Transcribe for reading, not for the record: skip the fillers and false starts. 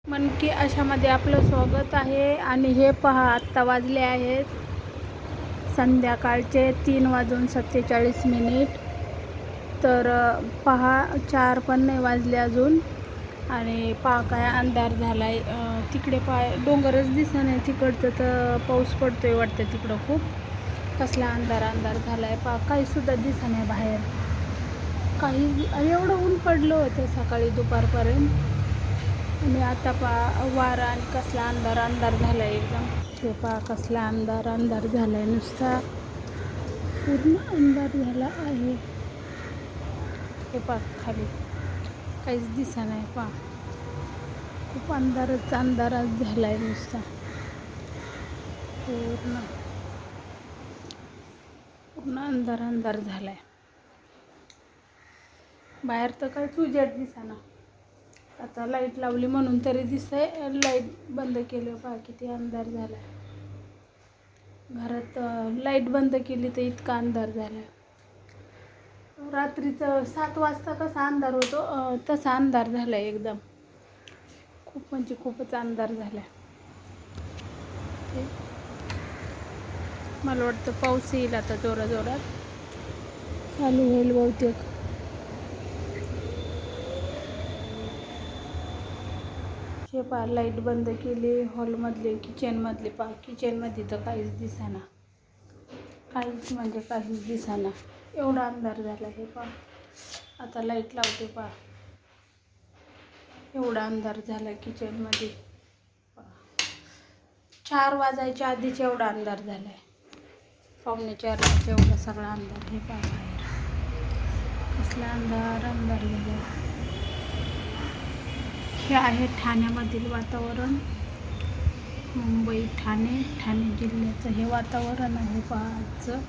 मन की अशामध्ये आपलं स्वागत आहे. आणि हे पहा, आत्ता वाजले आहेत संध्याकाळचे 3:47. तर पहा, 4 पण नाही वाजले अजून. आणि पहा काय अंधार झाला आहे. तिकडे पाय डोंगरच दिसत नाही तिकडचं, तर पाऊस पडतोय वाटतं तिकडं खूप. कसला अंधार झाला आहे पहा, काहीसुद्धा दिसत नाही बाहेर. काही एवढं ऊन पडलं होतं सकाळी दुपारपर्यंत. आणि आता पहा वारा आणि कसला अंधार झाला आहे एकदम. हे पहा कसला अंधार झाला आहे, नुसता पूर्ण अंधार झाला आहे. हे पहा खाली काहीच दिसत नाही. पहा खूप अंधारच झाला आहे नुसता पूर्ण अंधार झाला आहे. बाहेर तर काहीच उजेड दिसेना. आता लाईट लावली म्हणून तरी दिसतंय. लाईट बंद केलं पहा किती अंधार झाला आहे. घरात लाईट बंद केली तर इतका अंधार झाला आहे. रात्रीचं 7 वाजता कसा अंधार होतो तसा अंधार झाला आहे एकदम. खूप म्हणजे खूपच अंधार झाला आहे. मला वाटतं पाऊस येईल आता जोरात चालू होईल बहुतेक. हे पहा लाईट बंद केली हॉलमधले, किचनमधले. पहा किचनमध्ये तर काहीच दिसेना, काहीच म्हणजे काहीच दिसेना. एवढा अंधार झाला. हे पहा आता लाईट लावते. पहा एवढा अंधार झाला किचनमध्ये. 4 वाजायच्या आधीच एवढा अंधार झाला आहे. 3:45 एवढा सगळा अंधार. हे पहा बाहेर कसला अंधार झाला. हे आहे ठाण्यामधील वातावरण. मुंबई ठाणे जिल्ह्याचं हे वातावरण आहे पहा आजचं.